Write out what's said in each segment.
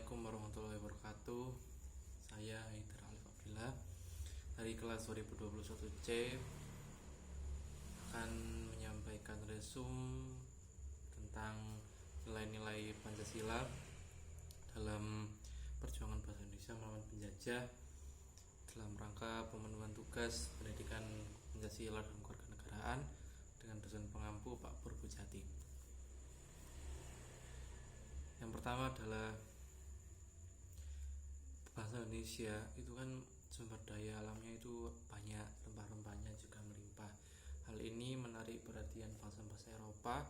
Assalamualaikum warahmatullahi wabarakatuh. Saya Haidar Alif Abdillah dari kelas 2021C akan menyampaikan resume tentang nilai-nilai Pancasila dalam perjuangan bahasa Indonesia melawan penjajah dalam rangka pemenuhan tugas pendidikan Pancasila dan kewarganegaraan dengan dosen pengampu Pak Pur Bujati. Yang pertama adalah bahasa Indonesia itu kan sumber daya alamnya itu banyak, rempah-rempahnya juga melimpah. Hal ini menarik perhatian bangsa-bangsa Eropa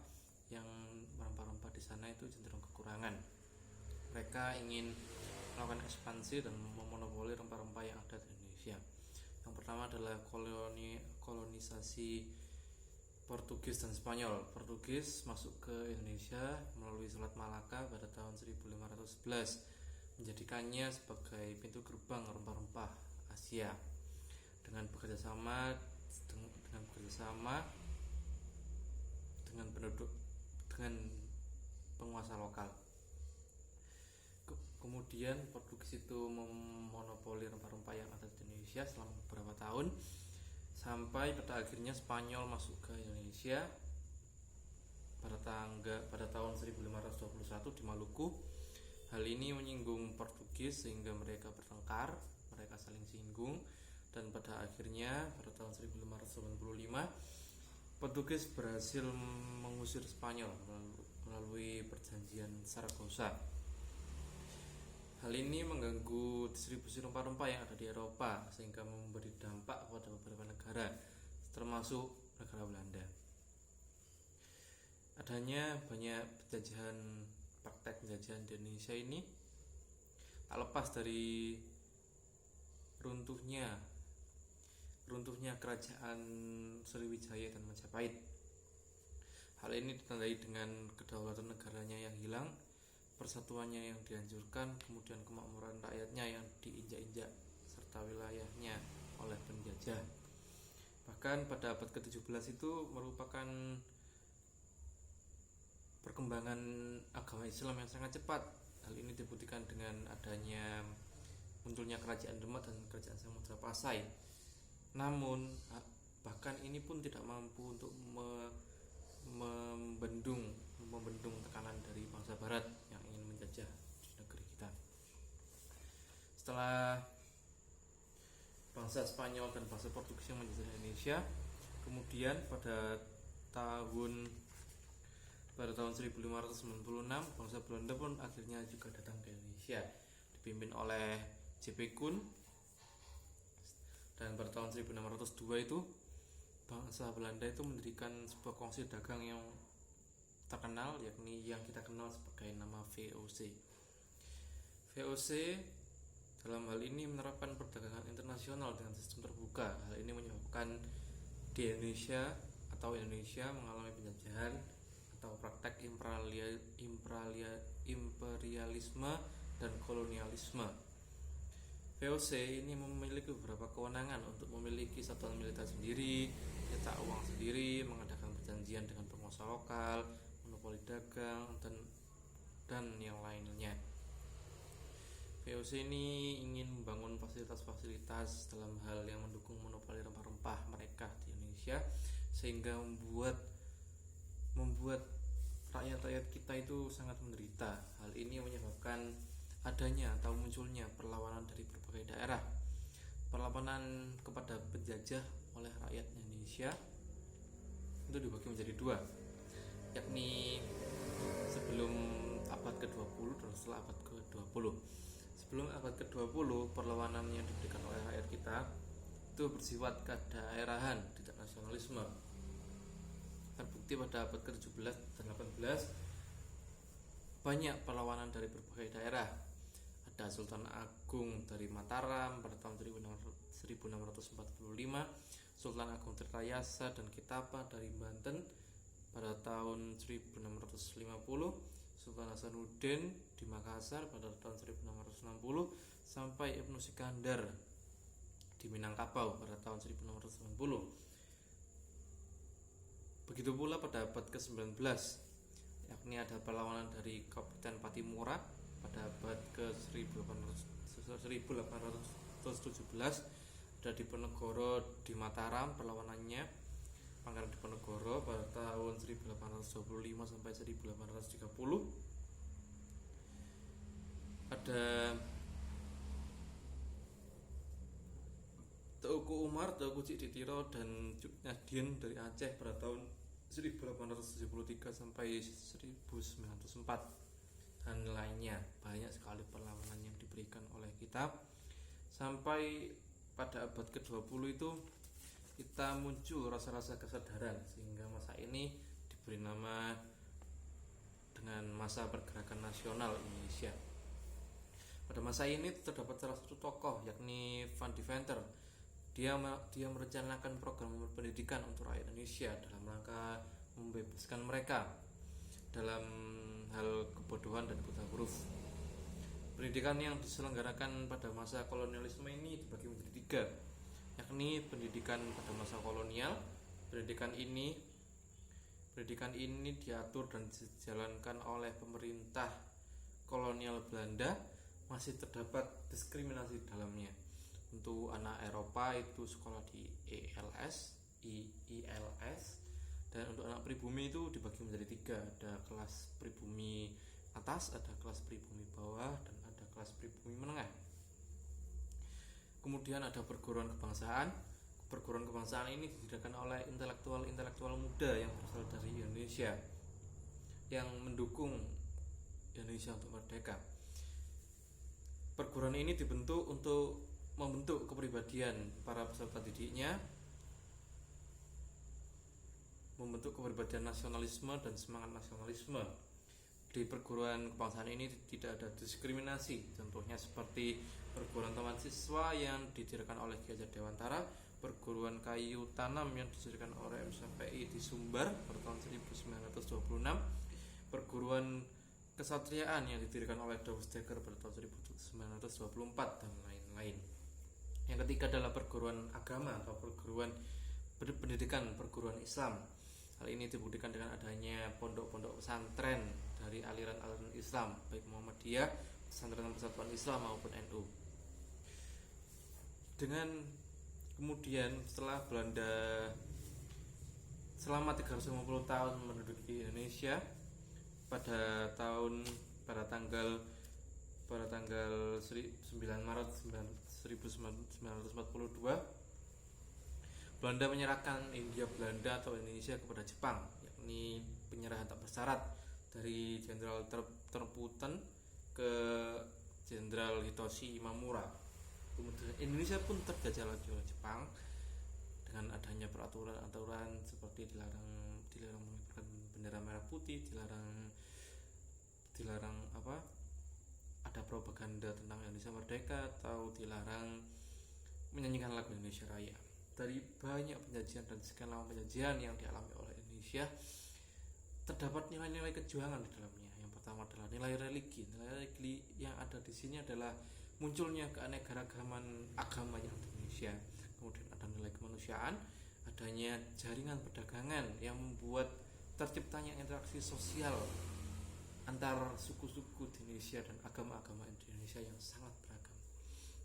yang rempah-rempah di sana itu cenderung kekurangan. Mereka ingin melakukan ekspansi dan memonopoli rempah-rempah yang ada di Indonesia. Yang pertama adalah kolonisasi Portugis dan Spanyol. Portugis masuk ke Indonesia melalui Selat Malaka pada tahun 1511, menjadikannya sebagai pintu gerbang rempah-rempah Asia dengan bekerjasama dengan penguasa lokal. Kemudian Portugis itu memonopoli rempah-rempah yang ada di Indonesia selama beberapa tahun, sampai pada akhirnya Spanyol masuk ke Indonesia pada tahun 1521 di Maluku. Hal ini menyinggung Portugis sehingga mereka bertengkar, mereka saling singgung, dan pada akhirnya pada tahun 1595 Portugis berhasil mengusir Spanyol melalui perjanjian Saragossa. Hal ini mengganggu distribusi rempah-rempah yang ada di Eropa sehingga memberi dampak pada beberapa negara termasuk negara Belanda. Adanya banyak praktek penjajahan di Indonesia ini tak lepas dari runtuhnya kerajaan Sriwijaya dan Majapahit. Hal ini ditandai dengan kedaulatan negaranya yang hilang, persatuannya yang dihancurkan, kemudian kemakmuran rakyatnya yang diinjak-injak serta wilayahnya oleh penjajah. Bahkan pada abad ke-17 itu merupakan perkembangan agama Islam yang sangat cepat. Hal ini dibuktikan dengan adanya munculnya kerajaan Demak dan kerajaan Samudra Pasai. Namun bahkan ini pun tidak mampu untuk membendung tekanan dari bangsa Barat yang ingin menjajah di negeri kita. Setelah bangsa Spanyol dan bangsa Portugis yang menjajah Indonesia, kemudian pada tahun 1596 bangsa Belanda pun akhirnya juga datang ke Indonesia, dipimpin oleh J.P. Koen. Dan pada tahun 1602 itu bangsa Belanda itu mendirikan sebuah kongsi dagang yang terkenal, yakni yang kita kenal sebagai nama VOC. VOC dalam hal ini menerapkan perdagangan internasional dengan sistem terbuka. Hal ini menyebabkan di Indonesia mengalami penjajahan atau praktek imperialisme dan kolonialisme. VOC ini memiliki beberapa kewenangan untuk memiliki satuan militer sendiri, mencetak uang sendiri, mengadakan perjanjian dengan penguasa lokal, monopoli dagang, dan yang lainnya. VOC ini ingin membangun fasilitas-fasilitas dalam hal yang mendukung monopoli rempah-rempah mereka di Indonesia, sehingga membuat rakyat-rakyat kita itu sangat menderita. Hal ini menyebabkan adanya atau munculnya perlawanan dari berbagai daerah. Perlawanan kepada penjajah oleh rakyat Indonesia itu dibagi menjadi dua, yakni sebelum abad ke-20 dan setelah abad ke-20. Sebelum abad ke-20, perlawanan yang diberikan oleh rakyat kita itu bersifat kedaerahan, tidak nasionalisme. Terbukti pada abad ke-17 dan 18 banyak perlawanan dari berbagai daerah. Ada Sultan Agung dari Mataram pada tahun 1645, Sultan Agung Tirtayasa dan Kitapa dari Banten pada tahun 1650, Sultan Hasanuddin di Makassar pada tahun 1660, sampai Ibnu Sikandar di Minangkabau pada tahun 1690. Begitu pula pada abad ke-19, yakni ada perlawanan dari Kabupaten Patimura pada pada abad ke 1817 ada Diponegoro di Mataram perlawanannya Pangeran Diponegoro pada tahun 1825 sampai 1830. Ada Teuku Umar, Teuku Cikditiro dan Cuk Nyadien dari Aceh pada tahun 1873 sampai 1904 dan lainnya. Banyak sekali perlawanan yang diberikan oleh kita sampai pada abad ke-20 itu kita muncul rasa-rasa kesadaran sehingga masa ini diberi nama dengan masa pergerakan nasional Indonesia. Pada masa ini terdapat salah satu tokoh yakni Van Deventer. Dia merencanakan program pendidikan untuk rakyat Indonesia dalam rangka membebaskan mereka dalam hal kebodohan dan buta huruf. Pendidikan yang diselenggarakan pada masa kolonialisme ini dibagi menjadi tiga, yakni pendidikan pada masa kolonial. Pendidikan ini diatur dan dijalankan oleh pemerintah kolonial Belanda. Masih terdapat diskriminasi di dalamnya. Untuk anak Eropa itu sekolah di ILS, dan untuk anak pribumi itu dibagi menjadi tiga, ada kelas pribumi atas, ada kelas pribumi bawah, dan ada kelas pribumi menengah. Kemudian ada perguruan kebangsaan. Perguruan kebangsaan ini didirikan oleh intelektual muda yang berasal dari Indonesia yang mendukung Indonesia untuk merdeka. Perguruan ini dibentuk untuk membentuk kepribadian para peserta didiknya, membentuk kepribadian nasionalisme dan semangat nasionalisme. Di perguruan kebangsaan ini tidak ada diskriminasi, contohnya seperti perguruan taman siswa yang didirikan oleh Ki Hajar Dewantara, perguruan kayu tanam yang didirikan oleh MSPI di Sumbar pada tahun 1926, perguruan kesatriaan yang didirikan oleh Daus Daker pada tahun 1924 dan lain-lain. Yang ketiga adalah perguruan agama atau perguruan perguruan Islam. Hal ini dibuktikan dengan adanya pondok-pondok pesantren dari aliran-aliran Islam, baik Muhammadiyah, Pesantren Persatuan Islam maupun NU. Dengan kemudian setelah Belanda selama 350 tahun menduduki Indonesia, pada tanggal 9 Maret 1942 Belanda menyerahkan Hindia Belanda atau Indonesia kepada Jepang, yakni penyerahan tak bersyarat dari Jenderal Terputen ke Jenderal Hitoshi Imamura. Kemudian Indonesia pun terjajah lagi oleh Jepang dengan adanya peraturan seperti dilarang mengibarkan bendera merah putih, dilarang ada propaganda tentang Indonesia merdeka, atau dilarang menyanyikan lagu Indonesia Raya. Dari banyak penjajahan dan sekian lama penjajahan yang dialami oleh Indonesia, terdapat nilai-nilai kejuangan di dalamnya. Yang pertama adalah nilai religi. Nilai religi yang ada di sini adalah munculnya keanekaragaman agama yang di Indonesia. Kemudian ada nilai kemanusiaan, adanya jaringan perdagangan yang membuat terciptanya interaksi sosial antar suku-suku di Indonesia dan agama-agama di Indonesia yang sangat beragam.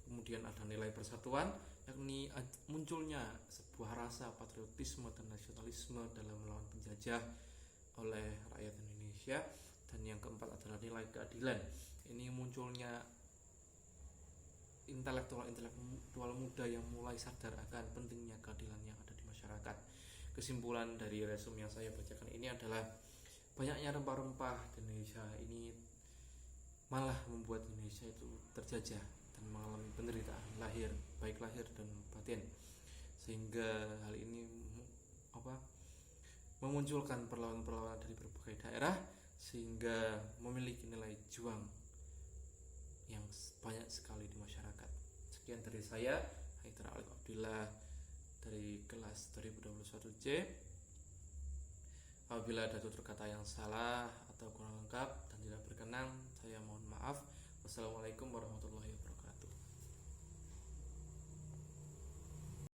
Kemudian ada nilai persatuan, yakni munculnya sebuah rasa patriotisme dan nasionalisme dalam melawan penjajah oleh rakyat Indonesia. Dan yang keempat adalah nilai keadilan. Ini munculnya intelektual muda yang mulai sadar akan pentingnya keadilan yang ada di masyarakat. Kesimpulan dari resume yang saya bacakan ini adalah banyaknya rempah-rempah di Indonesia ini malah membuat Indonesia itu terjajah dan mengalami penderitaan baik lahir dan batin, sehingga hal ini memunculkan perlawanan-perlawanan dari berbagai daerah sehingga memiliki nilai juang yang banyak sekali di masyarakat. Sekian dari saya, Haidar Alif Abdillah dari kelas 2021C. Apabila ada tutur kata yang salah atau kurang lengkap dan tidak berkenan, saya mohon maaf. Wassalamualaikum warahmatullahi wabarakatuh.